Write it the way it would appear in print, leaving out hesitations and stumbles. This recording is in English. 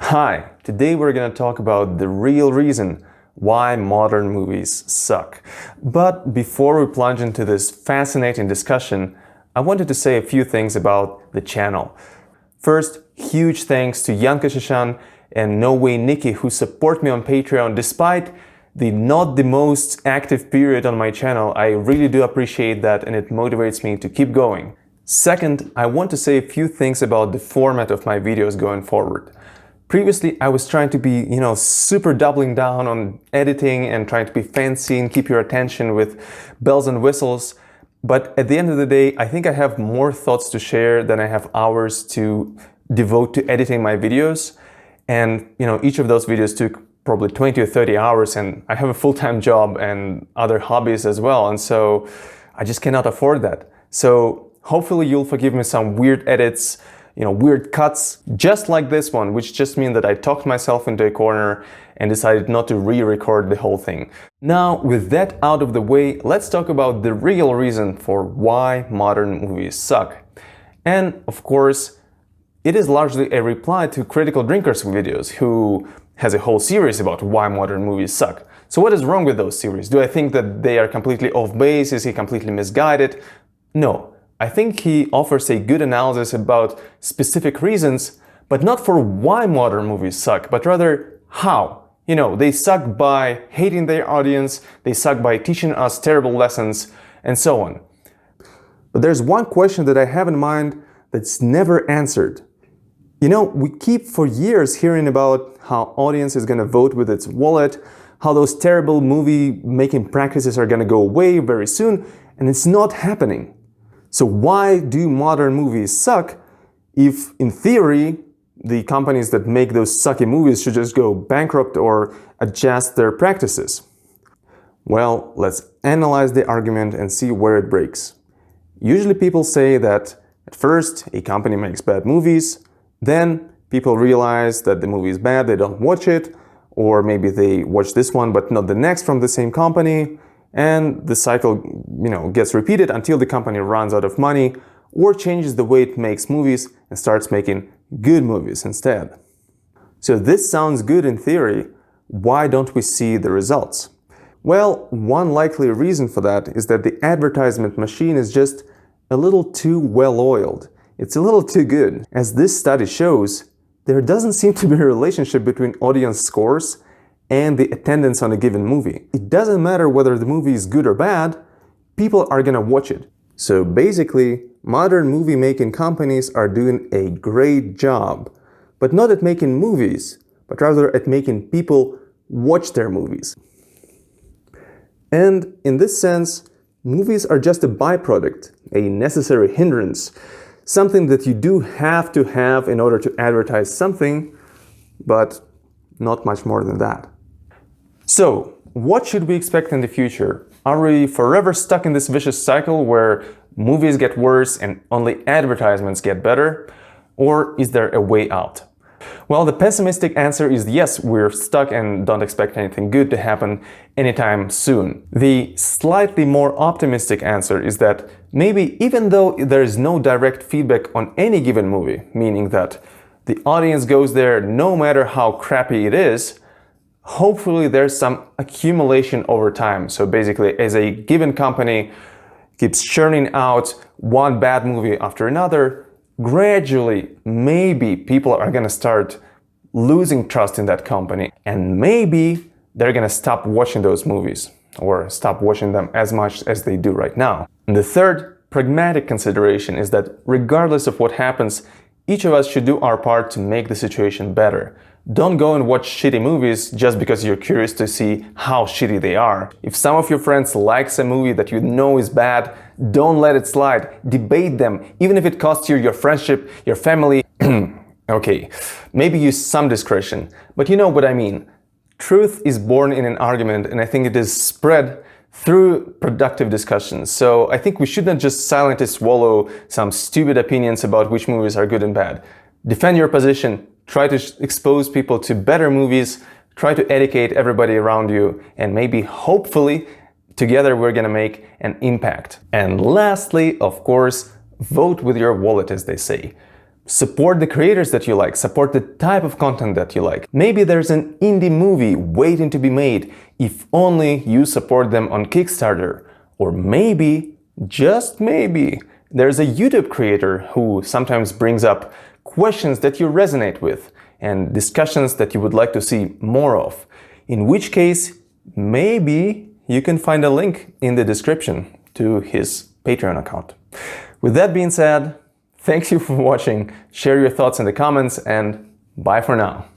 Hi, today we're going to talk about the real reason why modern movies suck. But before we plunge into this fascinating discussion, I wanted to say a few things about the channel. First, huge thanks to Yanka Shishan and No Way Nikki who support me on Patreon despite not the most active period on my channel. I really do appreciate that and it motivates me to keep going. Second, I want to say a few things about the format of my videos going forward. Previously, I was trying to be, super doubling down on editing and trying to be fancy and keep your attention with bells and whistles. But at the end of the day, I think I have more thoughts to share than I have hours to devote to editing my videos. And, each of those videos took probably 20 or 30 hours and I have a full-time job and other hobbies as well. And so I just cannot afford that. So hopefully you'll forgive me some weird edits, weird cuts, just like this one, which just mean that I talked myself into a corner and decided not to re-record the whole thing. Now, with that out of the way, let's talk about the real reason for why modern movies suck. And of course, it is largely a reply to Critical Drinkers videos, who has a whole series about why modern movies suck. So what is wrong with those series? Do I think that they are completely off base? Is he completely misguided? No. I think he offers a good analysis about specific reasons, but not for why modern movies suck, but rather how. They suck by hating their audience, they suck by teaching us terrible lessons, and so on. But there's one question that I have in mind that's never answered. We keep for years hearing about how audience is going to vote with its wallet, how those terrible movie-making practices are going to go away very soon, and it's not happening. So why do modern movies suck if, in theory, the companies that make those sucky movies should just go bankrupt or adjust their practices? Well, let's analyze the argument and see where it breaks. Usually people say that at first a company makes bad movies, then people realize that the movie is bad, they don't watch it, or maybe they watch this one but not the next from the same company, and the cycle, gets repeated until the company runs out of money or changes the way it makes movies and starts making good movies instead. So this sounds good in theory. Why don't we see the results? Well, one likely reason for that is that the advertisement machine is just a little too well-oiled. It's a little too good. As this study shows, there doesn't seem to be a relationship between audience scores and the attendance on a given movie. It doesn't matter whether the movie is good or bad, people are gonna watch it. So basically, modern movie-making companies are doing a great job, but not at making movies, but rather at making people watch their movies. And in this sense, movies are just a byproduct, a necessary hindrance, something that you do have to have in order to advertise something, but not much more than that. So, what should we expect in the future? Are we forever stuck in this vicious cycle where movies get worse and only advertisements get better? Or is there a way out? Well, the pessimistic answer is yes, we're stuck and don't expect anything good to happen anytime soon. The slightly more optimistic answer is that maybe even though there is no direct feedback on any given movie, meaning that the audience goes there no matter how crappy it is, hopefully there's some accumulation over time. So basically, as a given company keeps churning out one bad movie after another, gradually, maybe people are going to start losing trust in that company. And maybe they're going to stop watching those movies or stop watching them as much as they do right now. And the third pragmatic consideration is that regardless of what happens, each of us should do our part to make the situation better. Don't go and watch shitty movies just because you're curious to see how shitty they are. If some of your friends likes a movie that you know is bad, don't let it slide. Debate them, even if it costs you your friendship, your family. Okay, maybe use some discretion, but you know what I mean. Truth is born in an argument, and I think it is spread through productive discussions. So I think we shouldn't just silently swallow some stupid opinions about which movies are good and bad. Defend your position. Try to expose people to better movies, try to educate everybody around you, and maybe, hopefully, together we're gonna make an impact. And lastly, of course, vote with your wallet, as they say. Support the creators that you like, support the type of content that you like. Maybe there's an indie movie waiting to be made if only you support them on Kickstarter. Or maybe, just maybe, there's a YouTube creator who sometimes brings up questions that you resonate with and discussions that you would like to see more of. In which case, maybe you can find a link in the description to his Patreon account. With that being said, thank you for watching, share your thoughts in the comments, and bye for now.